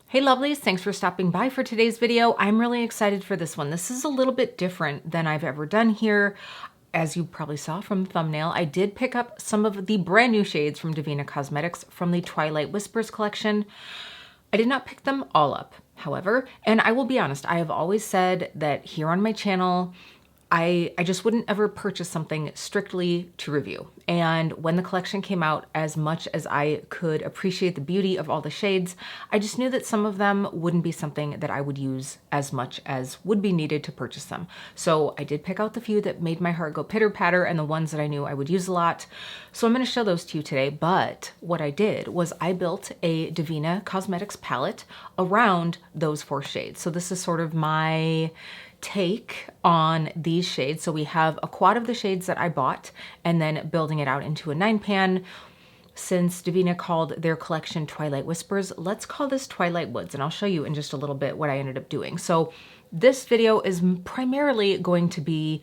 Hey lovelies, thanks for stopping by for today's video. I'm really excited for this one. This is a little bit different than I've ever done here. As you probably saw from the thumbnail, I did pick up some of the brand new shades from Devinah Cosmetics from the Twilight Whispers collection. I did not pick them all up, however, and I will be honest, I have always said that here on my channel, I just wouldn't ever purchase something strictly to review. And when the collection came out, as much as I could appreciate the beauty of all the shades, I just knew that some of them wouldn't be something that I would use as much as would be needed to purchase them. So I did pick out the few that made my heart go pitter patter and the ones that I knew I would use a lot. So I'm going to show those to you today. But what I did was I built a Devinah Cosmetics palette around those 4 shades. So this is sort of my take on these shades. So we have a quad of the shades that I bought and then building it out into a 9-pan. Since Devinah called their collection Twilight Whispers, let's call this Twilight Woods, and I'll show you in just a little bit what I ended up doing. So this video is primarily going to be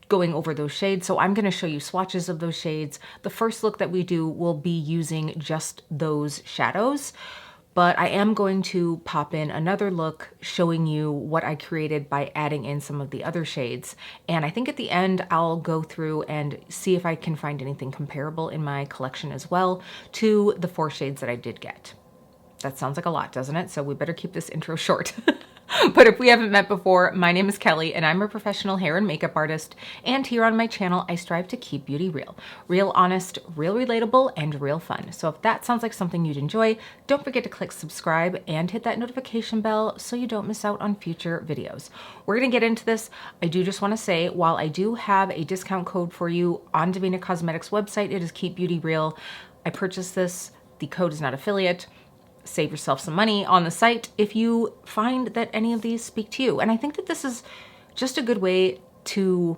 going over those shades. So I'm going to show you swatches of those shades. The first look that we do will be using just those shadows. But I am going to pop in another look showing you what I created by adding in some of the other shades. And I think at the end, I'll go through and see if I can find anything comparable in my collection as well to the 4 shades that I did get. That sounds like a lot, doesn't it? So we better keep this intro short. But if we haven't met before, my name is Kelly and I'm a professional hair and makeup artist. And here on my channel, I strive to keep beauty real. Real honest, real relatable, and real fun. So if that sounds like something you'd enjoy, don't forget to click subscribe and hit that notification bell so you don't miss out on future videos. We're gonna get into this. I do just wanna say, while I do have a discount code for you on Devinah Cosmetics website, it is Keep Beauty Real. I purchased this, the code is not affiliate. Save yourself some money on the site if you find that any of these speak to you. And I think that this is just a good way to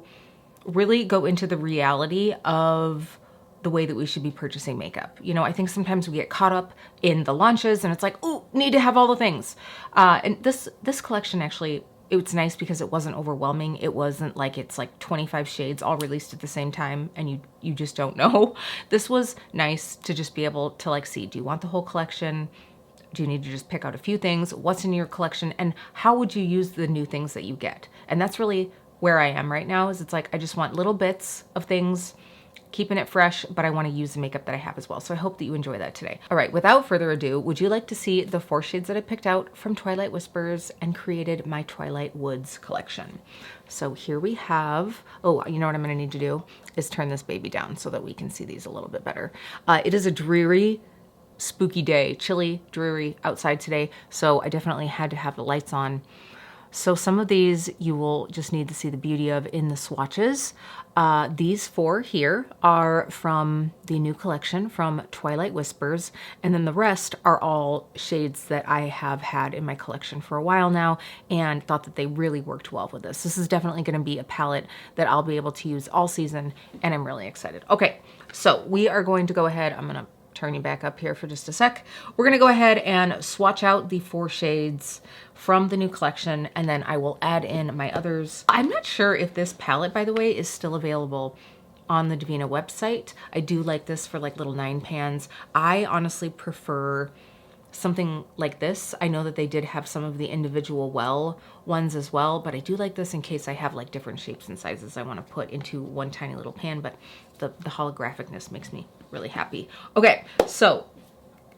really go into the reality of the way that we should be purchasing makeup. You know, I think sometimes we get caught up in the launches and it's like, oh, need to have all the things. And this collection actually, it's nice because it wasn't overwhelming. It wasn't like it's like 25 shades all released at the same time and you just don't know. This was nice to just be able to like see, do you want the whole collection? Do you need to just pick out a few things? What's in your collection? And how would you use the new things that you get? And that's really where I am right now, is it's like I just want little bits of things, keeping it fresh, but I want to use the makeup that I have as well. So I hope that you enjoy that today. All right, without further ado, would you like to see the 4 shades that I picked out from Twilight Whispers and created my Twilight Woods collection? So here we have, oh, you know what I'm gonna need to do is turn this baby down so that we can see these a little bit better. It is a dreary, spooky day, chilly, dreary outside today, so I definitely had to have the lights on. So some of these you will just need to see the beauty of in the swatches. These 4 here are from the new collection from Twilight Whispers, and then the rest are all shades that I have had in my collection for a while now and thought that they really worked well with this. This is definitely going to be a palette that I'll be able to use all season, and I'm really excited. Okay, so we are going to go ahead. I'm going to turn you back up here for just a sec. We're gonna go ahead and swatch out the 4 shades from the new collection, and then I will add in my others. I'm not sure if this palette, by the way, is still available on the Devinah website. I do like this for like little 9-pans. I honestly prefer something like this. I know that they did have some of the individual well ones as well, but I do like this in case I have like different shapes and sizes I want to put into one tiny little pan, but the holographicness makes me really happy. Okay, so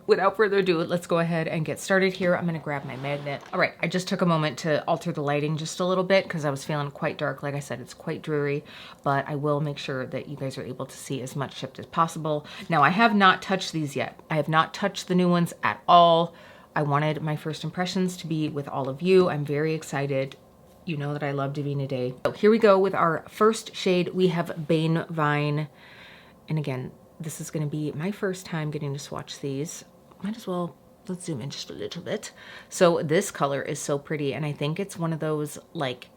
without further ado, let's go ahead and get started here. I'm gonna grab my magnet. All right, I just took a moment to alter the lighting just a little bit because I was feeling quite dark. Like I said, it's quite dreary, but I will make sure that you guys are able to see as much shift as possible. Now, I have not touched these yet. I have not touched the new ones at all. I wanted my first impressions to be with all of you. I'm very excited. You know that I love Devinah Day. So here we go with our first shade. We have Bane Vine. And again, this is gonna be my first time getting to swatch these. Might as well, let's zoom in just a little bit. So this color is so pretty, and I think it's one of those, like,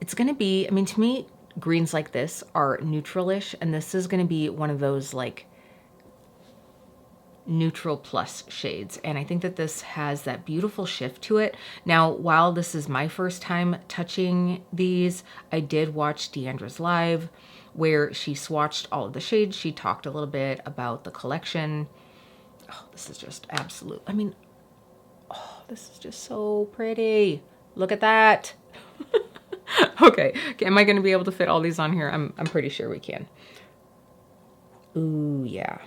it's gonna be, I mean, to me, greens like this are neutral-ish, and this is gonna be one of those, like, neutral plus shades. And I think that this has that beautiful shift to it. Now, while this is my first time touching these, I did watch DeAndra's live where she swatched all of the shades. She talked a little bit about the collection. Oh, this is just absolute. I mean, oh, this is just so pretty. Look at that. Okay, am I gonna be able to fit all these on here? I'm pretty sure we can. Ooh, yeah.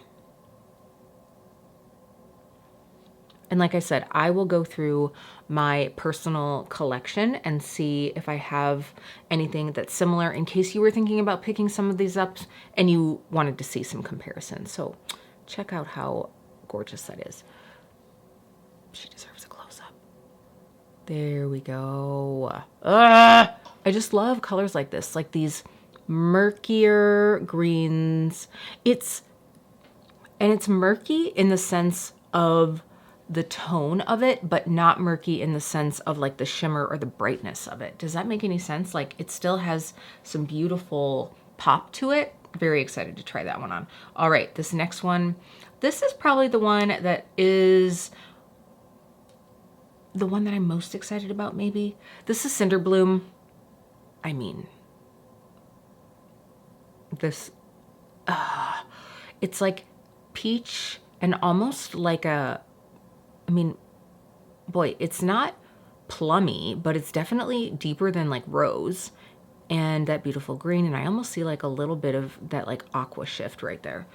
And like I said, I will go through my personal collection and see if I have anything that's similar in case you were thinking about picking some of these up and you wanted to see some comparisons. So check out how gorgeous that is. She deserves a close-up. There we go. I just love colors like this, like these murkier greens. It's murky in the sense of the tone of it, but not murky in the sense of like the shimmer or the brightness of it. Does that make any sense? Like it still has some beautiful pop to it. Very excited to try that one on. All right, this next one, this is probably the one that is the one that I'm most excited about maybe. This is Cinder Bloom. I mean, this, it's like peach and almost like a, I mean, boy, it's not plummy, but it's definitely deeper than like rose and that beautiful green. And I almost see like a little bit of that like aqua shift right there.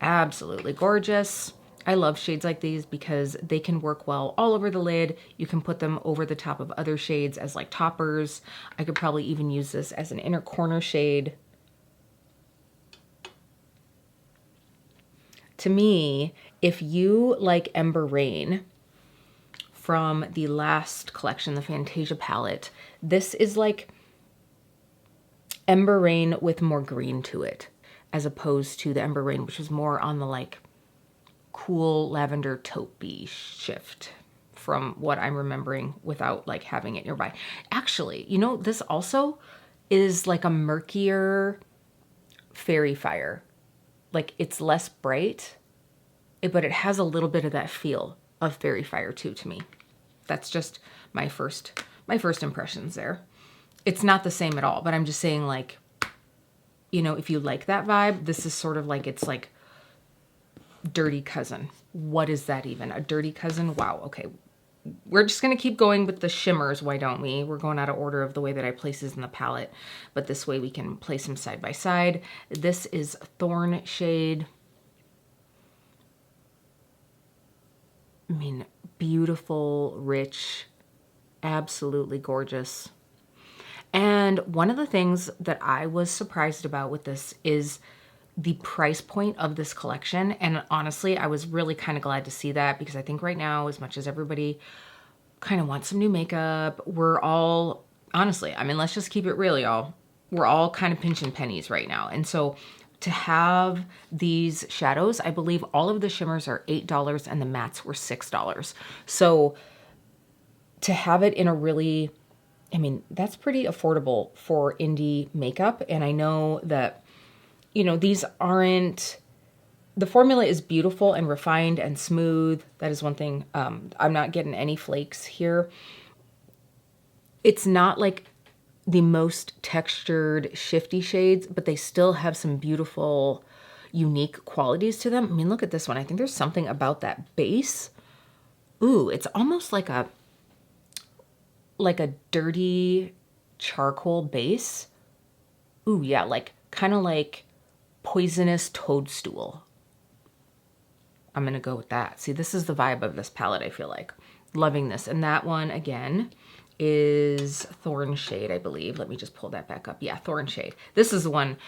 Absolutely gorgeous. I love shades like these because they can work well all over the lid. You can put them over the top of other shades as like toppers. I could probably even use this as an inner corner shade. To me, if you like Ember Rain from the last collection, the Fantasia palette, this is like Ember Rain with more green to it, as opposed to the Ember Rain, which was more on the like cool lavender taupey shift from what I'm remembering without like having it nearby. Actually, you know, this also is like a murkier Fairy Fire. Like it's less bright, but it has a little bit of that feel of Fairy Fire too to me. That's just my first impressions there. It's not the same at all, but I'm just saying like, you know, if you like that vibe, this is sort of like, it's like dirty cousin. What is that even? A dirty cousin? Wow. Okay. We're just going to keep going with the shimmers. Why don't we? We're going out of order of the way that I place these in the palette, but this way we can place them side by side. This is Thorn shade. I mean, beautiful, rich, absolutely gorgeous. And one of the things that I was surprised about with this is the price point of this collection. And honestly, I was really kind of glad to see that because I think right now, as much as everybody kind of wants some new makeup, we're all, honestly, I mean, let's just keep it real, y'all. We're all kind of pinching pennies right now. And so to have these shadows, I believe all of the shimmers are $8 and the mattes were $6. So to have it in a really, I mean, that's pretty affordable for indie makeup. And I know that, you know, these aren't, the formula is beautiful and refined and smooth. That is one thing. I'm not getting any flakes here. It's not like the most textured, shifty shades, but they still have some beautiful, unique qualities to them. I mean, look at this one. I think there's something about that base. Ooh, it's almost like a dirty charcoal base. Ooh, yeah, like kind of like Poisonous Toadstool. I'm gonna go with that. See, this is the vibe of this palette, I feel like. Loving this. And that one, again, is Thorn Shade, I believe. Let me just pull that back up. Yeah, Thorn Shade. This is the one,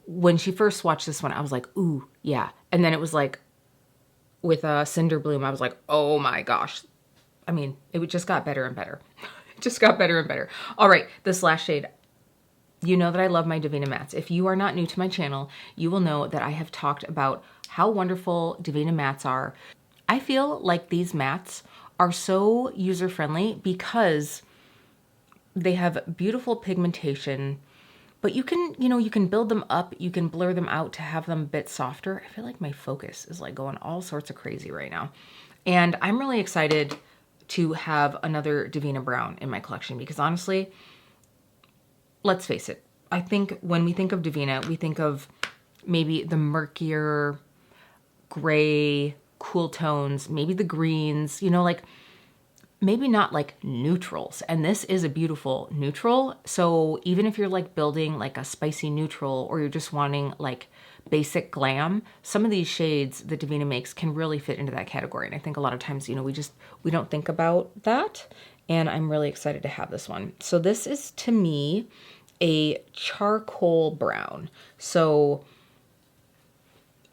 when she first swatched this one, I was like, ooh, yeah. And then it was like, with Cinder Bloom, I was like, oh my gosh. I mean, it just got better and better. It just got better and better. All right, this last shade. You know that I love my Devinah mattes. If you are not new to my channel, you will know that I have talked about how wonderful Devinah mattes are. I feel like these mattes are so user-friendly because they have beautiful pigmentation, but you can, you know, you can build them up, you can blur them out to have them a bit softer. I feel like my focus is like going all sorts of crazy right now. And I'm really excited to have another Devinah Brown in my collection because honestly, let's face it, I think when we think of Devinah, we think of maybe the murkier, gray, cool tones, maybe the greens, you know, like maybe not like neutrals. And this is a beautiful neutral. So even if you're like building like a spicy neutral, or you're just wanting like basic glam, some of these shades that Devinah makes can really fit into that category. And I think a lot of times, you know, we don't think about that. And I'm really excited to have this one. So this is, to me, a charcoal brown. So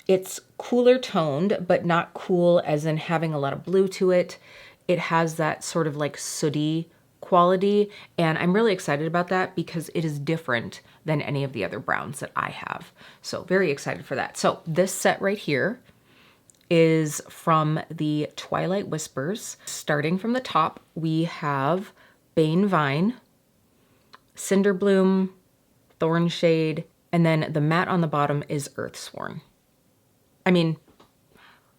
it's cooler toned, but not cool as in having a lot of blue to it. It has that sort of like sooty quality, and I'm really excited about that because it is different than any of the other browns that I have. So very excited for that. So this set right here is from the Twilight Whispers. Starting from the top, we have Bane Vine, Cinder Bloom, Thorn Shade, and then the matte on the bottom is Earthsworn. I mean,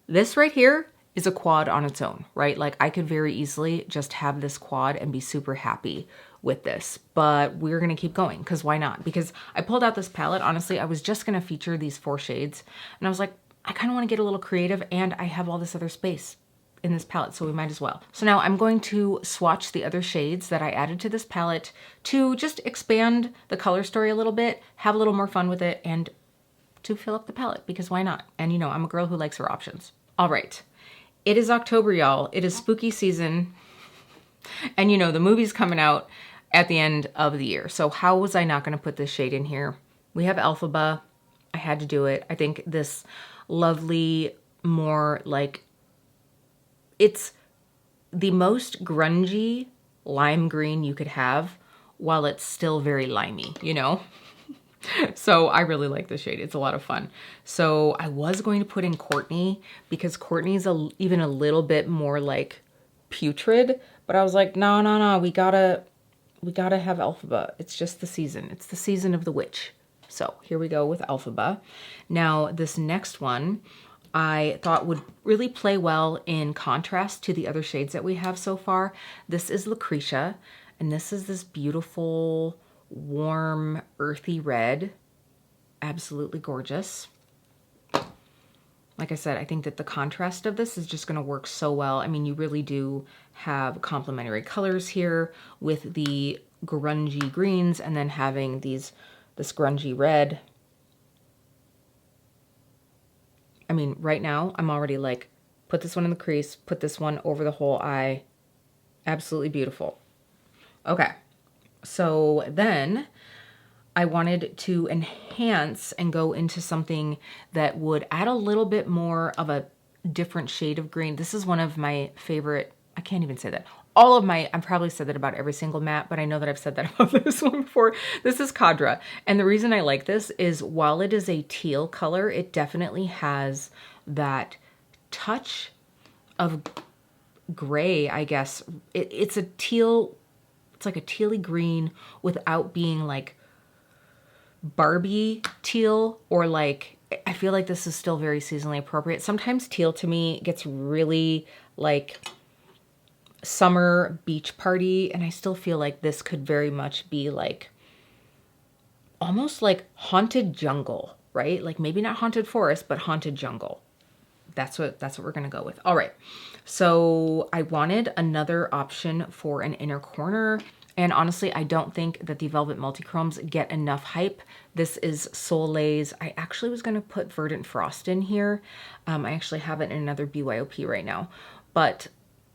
this right here is a quad on its own, right? Like I could very easily just have this quad and be super happy with this, but we're gonna keep going because why not? Because I pulled out this palette. Honestly, I was just gonna feature these 4 shades and I was like, I kind of want to get a little creative and I have all this other space in this palette, so we might as well. So now I'm going to swatch the other shades that I added to this palette to just expand the color story a little bit, have a little more fun with it, and to fill up the palette, because why not? And you know, I'm a girl who likes her options. All right. It is October, y'all. It is spooky season. And you know, the movie's coming out at the end of the year. So how was I not going to put this shade in here? We have Elphaba. I had to do it. I think this lovely, more like, it's the most grungy lime green you could have while it's still very limey, you know? So I really like this shade. It's a lot of fun. So I was going to put in Courtney because Courtney's even a little bit more like putrid, but I was like, no, we gotta have Elphaba. It's just the season. It's the season of the witch. So here we go with Elphaba. Now this next one I thought would really play well in contrast to the other shades that we have so far. This is Lucretia, and this is this beautiful, warm, earthy red. Absolutely gorgeous. Like I said, I think that the contrast of this is just going to work so well. I mean, you really do have complementary colors here with the grungy greens and then having this grungy red. I mean, right now, I'm already like, put this one in the crease, put this one over the whole eye. Absolutely beautiful. Okay, so then I wanted to enhance and go into something that would add a little bit more of a different shade of green. This is one of my favorite, I can't even say that. All of my, I've probably said that about every single matte, but I know that I've said that about this one before. This is Cadra. And the reason I like this is while it is a teal color, it definitely has that touch of gray, I guess. It's a teal, it's like a tealy green without being like Barbie teal, or like, I feel like this is still very seasonally appropriate. Sometimes teal to me gets really like summer beach party, and I still feel like this could very much be like almost like haunted jungle, right? Like maybe not haunted forest, but haunted jungle. That's what we're gonna go with. All right, so I wanted another option for an inner corner, and honestly, I don't think that the Velvet Multichromes get enough hype. This is Soleil's. I actually was gonna put Verdant Frost in here. I actually have it in another BYOP right now, but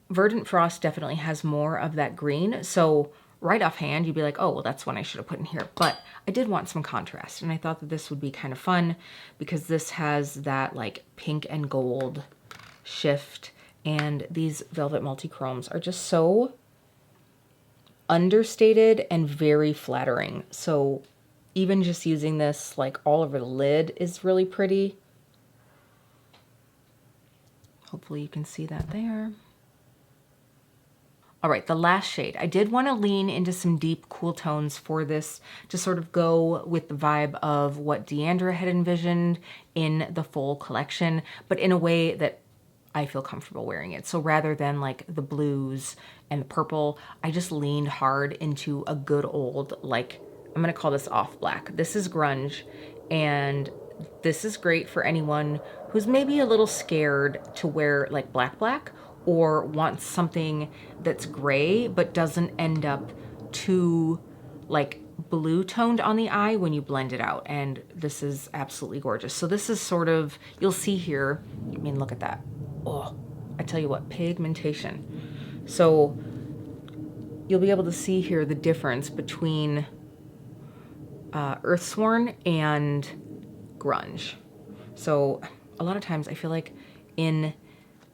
Verdant Frost definitely has more of that green. So right offhand, you'd be like, oh, well, that's one I should have put in here. But I did want some contrast, and I thought that this would be kind of fun because this has that like pink and gold shift, and these Velvet Multichromes are just so understated and very flattering. So even just using this like all over the lid is really pretty. Hopefully you can see that there. All right, the last shade. I did want to lean into some deep, cool tones for this to sort of go with the vibe of what DeAndra had envisioned in the full collection, but in a way that I feel comfortable wearing it. So rather than like the blues and the purple, I just leaned hard into a good old, like, I'm gonna call this off black. This is grunge, and this is great for anyone who's maybe a little scared to wear like black, or want something that's gray but doesn't end up too like blue toned on the eye when you blend it out. And this is absolutely gorgeous. So this is sort of, you'll see here, I mean, look at that. Oh, I tell you what, pigmentation. So you'll be able to see here the difference between Earthsworn and Grunge. So a lot of times I feel like in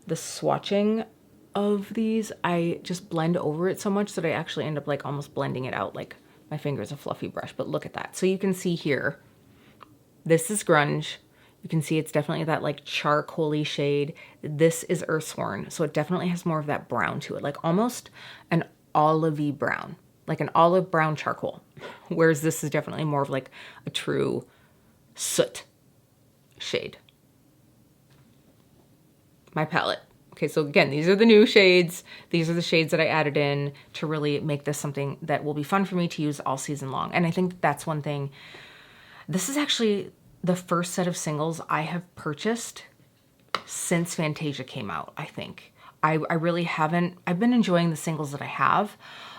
the swatching of these, I just blend over it so much that I actually end up like almost blending it out like my finger's a fluffy brush. But look at that. So you can see here, this is Grunge. You can see it's definitely that like charcoaly shade. This is Earthsworn. So it definitely has more of that brown to it, like almost an olivey brown, like an olive brown charcoal. Whereas this is definitely more of like a true soot shade. My palette. Okay, so again, these are the new shades. These are the shades that I added in to really make this something that will be fun for me to use all season long. And I think that's one thing. This is actually the first set of singles I have purchased since Fantasia came out, I think. I really haven't, I've been enjoying the singles that I have.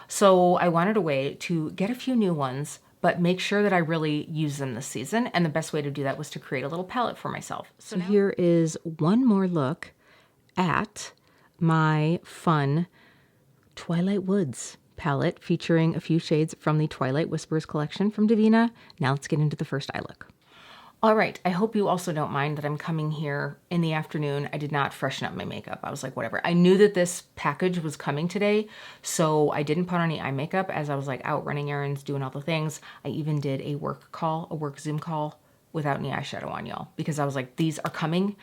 So I wanted a way to get a few new ones, but make sure that I really use them this season. And the best way to do that was to create a little palette for myself. So here is one more look at my fun Twilight Woods palette featuring a few shades from the Twilight Whispers collection from Devinah. Now let's get into the first eye look. All right, I hope you also don't mind that I'm coming here in the afternoon. I did not freshen up my makeup. I was like, whatever. I knew that this package was coming today, so I didn't put on any eye makeup as I was like out running errands, doing all the things. I even did a work call, a work Zoom call without any eyeshadow on, y'all, because I was like, these are coming.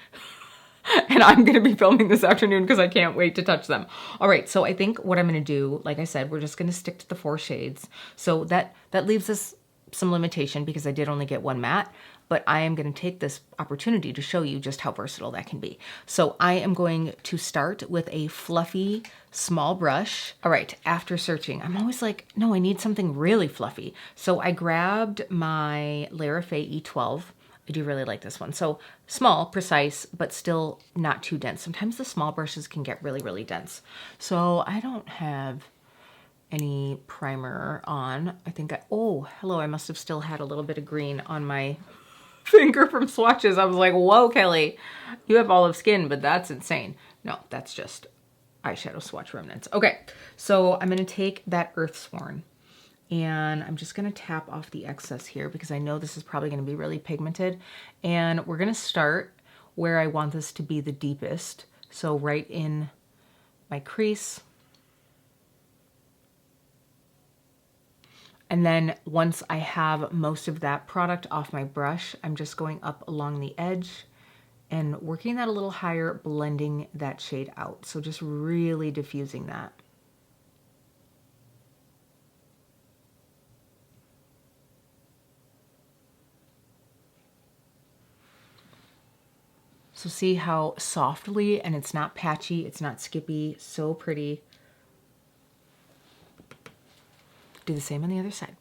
And I'm going to be filming this afternoon because I can't wait to touch them. All right, so I think what I'm going to do, like I said, we're just going to stick to the 4 shades. So that leaves us some limitation because I did only get one matte, but I am going to take this opportunity to show you just how versatile that can be. So I am going to start with a fluffy small brush. All right, after searching, I'm always like, no, I need something really fluffy. So I grabbed my Lara Faye E12. I do really like this one. So small, precise, but still not too dense. Sometimes the small brushes can get really, really dense. So I don't have any primer on. I think oh, hello, I must have still had a little bit of green on my finger from swatches. I was like, whoa, Kelly, you have olive skin, but that's insane. No, that's just eyeshadow swatch remnants. Okay, so I'm gonna take that Earthsworn and I'm just gonna tap off the excess here because I know this is probably gonna be really pigmented. And we're gonna start where I want this to be the deepest. So right in my crease. And then once I have most of that product off my brush, I'm just going up along the edge and working that a little higher, blending that shade out. So just really diffusing that. So see how softly, and it's not patchy, it's not skippy, so pretty. Do the same on the other side.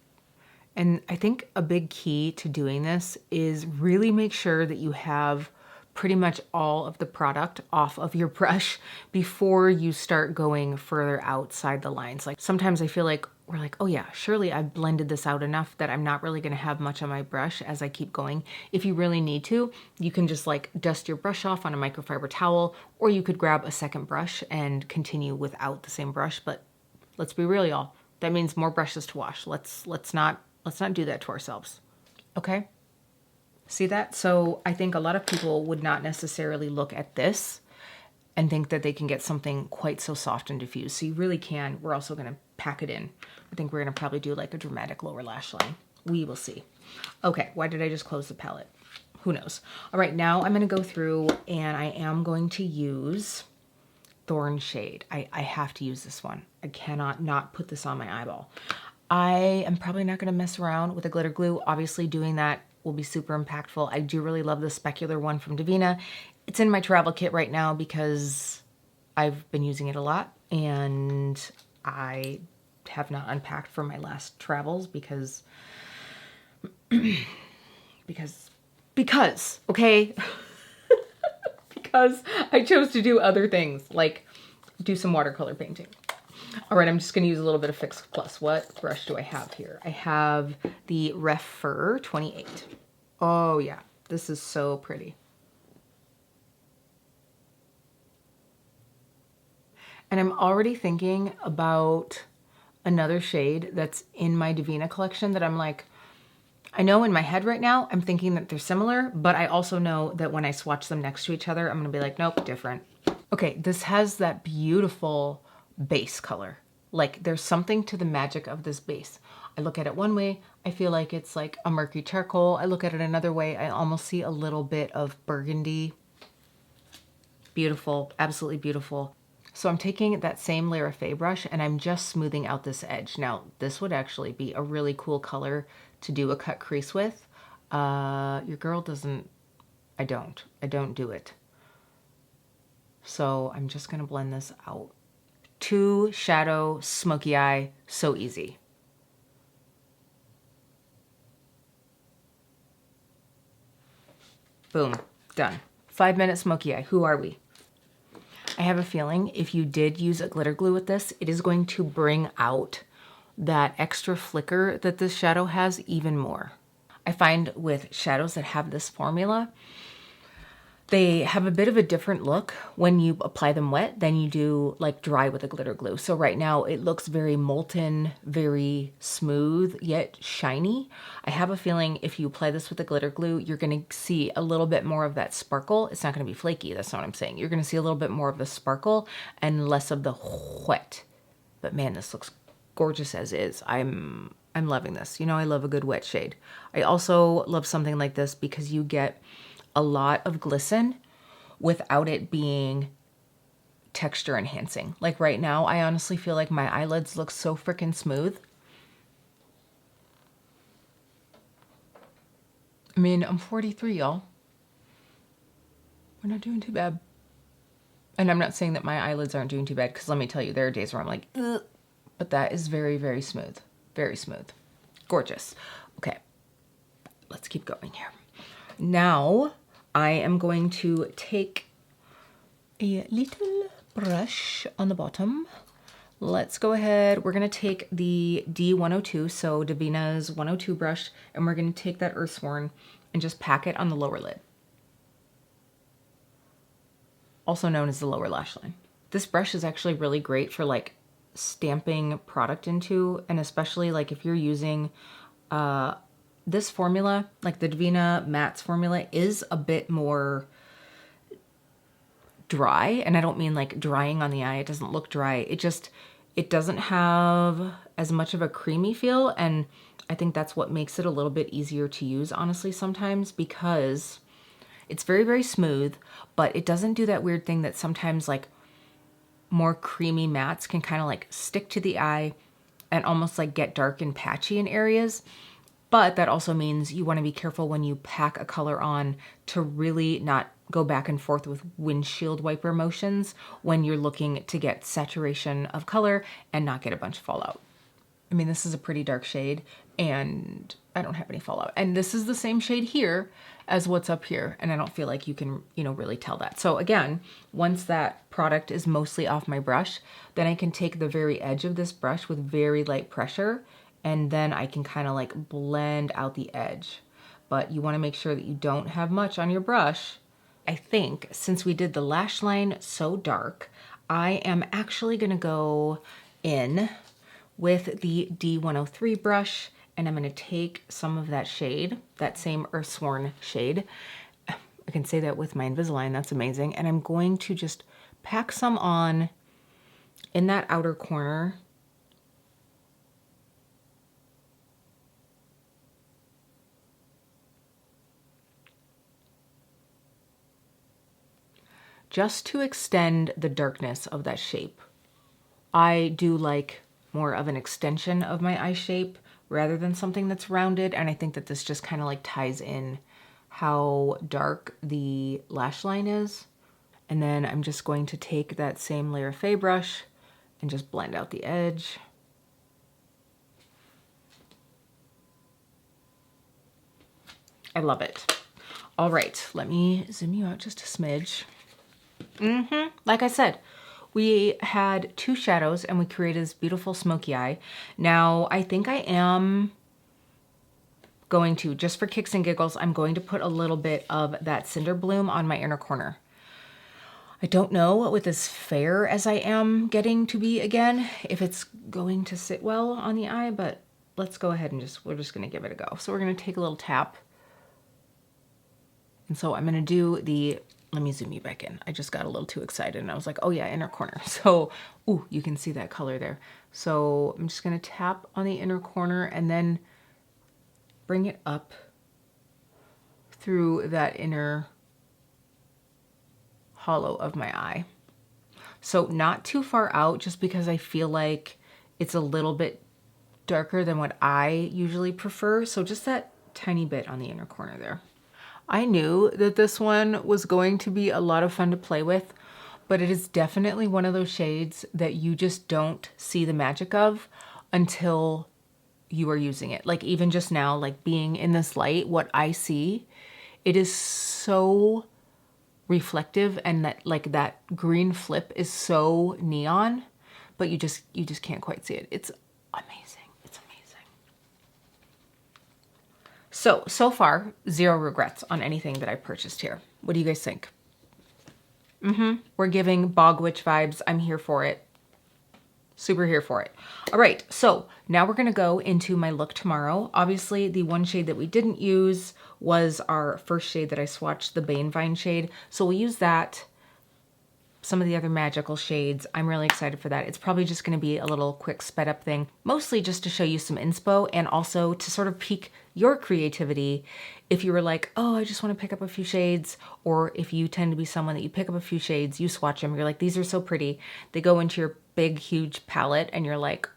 And I think a big key to doing this is really make sure that you have pretty much all of the product off of your brush before you start going further outside the lines. Like sometimes I feel like we're like, oh yeah, surely I've blended this out enough that I'm not really gonna have much on my brush as I keep going. If you really need to, you can just like dust your brush off on a microfiber towel, or you could grab a second brush and continue without the same brush. But let's be real, y'all. That means more brushes to wash. Let's not do that to ourselves. Okay? See that? So I think a lot of people would not necessarily look at this and think that they can get something quite so soft and diffused. So you really can. We're also gonna pack it in. I think we're gonna probably do like a dramatic lower lash line. We will see. Okay, why did I just close the palette? Who knows? All right, now I'm gonna go through and I am going to use Thorn Shade. I have to use this one. I cannot not put this on my eyeball. I am probably not gonna mess around with a glitter glue. Obviously doing that will be super impactful. I do really love the specular one from Devinah. It's in my travel kit right now because I've been using it a lot and I have not unpacked for my last travels because, okay? Because I chose to do other things like do some watercolor painting. All right, I'm just gonna use a little bit of Fix Plus. What brush do I have here? I have the Refer 28. Oh yeah, this is so pretty. And I'm already thinking about another shade that's in my Devinah collection that I'm like, I know in my head right now, I'm thinking that they're similar, but I also know that when I swatch them next to each other, I'm gonna be like, nope, different. Okay, this has that beautiful base color. Like there's something to the magic of this base. I look at it one way, I feel like it's like a murky charcoal. I look at it another way, I almost see a little bit of burgundy. Beautiful, absolutely beautiful. So I'm taking that same Lara Fay brush and I'm just smoothing out this edge. Now, this would actually be a really cool color to do a cut crease with. Your girl doesn't, I don't do it. So I'm just gonna blend this out. 2 shadow, smoky eye, so easy. Boom, done. 5-minute smoky eye, who are we? I have a feeling if you did use a glitter glue with this, it is going to bring out that extra flicker that this shadow has even more. I find with shadows that have this formula, they have a bit of a different look when you apply them wet than you do like dry with a glitter glue. So right now it looks very molten, very smooth, yet shiny. I have a feeling if you apply this with a glitter glue, you're gonna see a little bit more of that sparkle. It's not gonna be flaky, that's not what I'm saying. You're gonna see a little bit more of the sparkle and less of the wet. But man, this looks gorgeous as is. I'm loving this. You know, I love a good wet shade. I also love something like this because you get a lot of glisten without it being texture enhancing. Like right now, I honestly feel like my eyelids look so freaking smooth. I mean, I'm 43, y'all. We're not doing too bad. And I'm not saying that my eyelids aren't doing too bad, because let me tell you, there are days where I'm like, ugh. But that is very, very smooth. Very smooth. Gorgeous. Okay, let's keep going here. Now, I am going to take a little brush on the bottom. Let's go ahead. We're going to take the D102, so Devinah's 102 brush, and we're going to take that Earthsworn and just pack it on the lower lid. Also known as the lower lash line. This brush is actually really great for like stamping product into, and especially like if you're using this formula, like the Devinah Mattes formula is a bit more dry, and I don't mean like drying on the eye. It doesn't look dry. It doesn't have as much of a creamy feel, and I think that's what makes it a little bit easier to use, honestly, sometimes, because it's very, very smooth, but it doesn't do that weird thing that sometimes like more creamy mattes can kind of like stick to the eye and almost like get dark and patchy in areas. But that also means you want to be careful when you pack a color on to really not go back and forth with windshield wiper motions when you're looking to get saturation of color and not get a bunch of fallout. I mean, this is a pretty dark shade and I don't have any fallout. And this is the same shade here as what's up here. And I don't feel like you can, you know, really tell that. So again, once that product is mostly off my brush, then I can take the very edge of this brush with very light pressure, and then I can kind of like blend out the edge. But you want to make sure that you don't have much on your brush. I think since we did the lash line so dark, I am actually going to go in with the D103 brush, and I'm going to take some of that shade, that same Earthsworn shade. I can say that with my Invisalign, that's amazing. And I'm going to just pack some on in that outer corner. Just to extend the darkness of that shape. I do like more of an extension of my eye shape rather than something that's rounded, and I think that this just kind of like ties in how dark the lash line is. And then I'm just going to take that same Lara Fay brush and just blend out the edge. I love it. All right, let me zoom you out just a smidge. Like I said, We had 2 shadows and we created this beautiful smoky eye. Now, I think I am going to, just for kicks and giggles, I'm going to put a little bit of that Cinder Bloom on my inner corner. I don't know with as fair as I am getting to be again, if it's going to sit well on the eye, but let's go ahead and we're just gonna give it a go. So we're gonna take a little tap. And so I'm gonna do the, let me zoom you back in. I just got a little too excited and I was like, oh yeah, inner corner. So, ooh, you can see that color there. So I'm just gonna tap on the inner corner and then bring it up through that inner hollow of my eye. So not too far out, just because I feel like it's a little bit darker than what I usually prefer. So just that tiny bit on the inner corner there. I knew that this one was going to be a lot of fun to play with, but it is definitely one of those shades that you just don't see the magic of until you are using it. Like even just now, like being in this light, what I see, it is so reflective, and that like that green flip is so neon, but you just can't quite see it. It's amazing. It's amazing. So far, 0 regrets on anything that I purchased here. What do you guys think? We're giving Bog Witch vibes. I'm here for it. Super here for it. All right, so now we're gonna go into my look tomorrow. Obviously, the one shade that we didn't use was our first shade that I swatched, the Bane Vine shade. So we'll use that. Some of the other magical shades, I'm really excited for that. It's probably just gonna be a little quick sped up thing, mostly just to show you some inspo and also to sort of pique your creativity. If you were like, oh, I just wanna pick up a few shades, or if you tend to be someone that you pick up a few shades, you swatch them, you're like, these are so pretty. They go into your big, huge palette and you're like,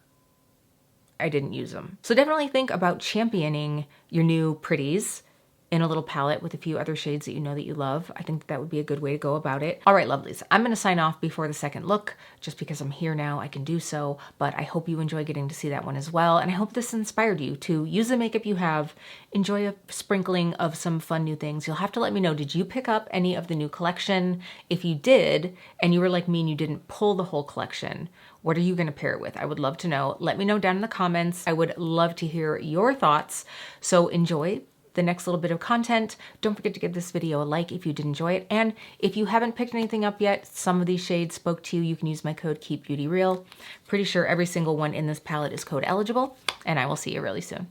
I didn't use them. So definitely think about championing your new pretties in a little palette with a few other shades that you know that you love. I think that would be a good way to go about it. All right, lovelies, I'm gonna sign off before the second look, just because I'm here now, I can do so, but I hope you enjoy getting to see that one as well. And I hope this inspired you to use the makeup you have, enjoy a sprinkling of some fun new things. You'll have to let me know, did you pick up any of the new collection? If you did, and you were like me and you didn't pull the whole collection, what are you gonna pair it with? I would love to know. Let me know down in the comments. I would love to hear your thoughts. So enjoy the next little bit of content. Don't forget to give this video a like if you did enjoy it. And if you haven't picked anything up yet, some of these shades spoke to you, you can use my code KEEPBEAUTYREAL. Pretty sure every single one in this palette is code eligible, and I will see you really soon.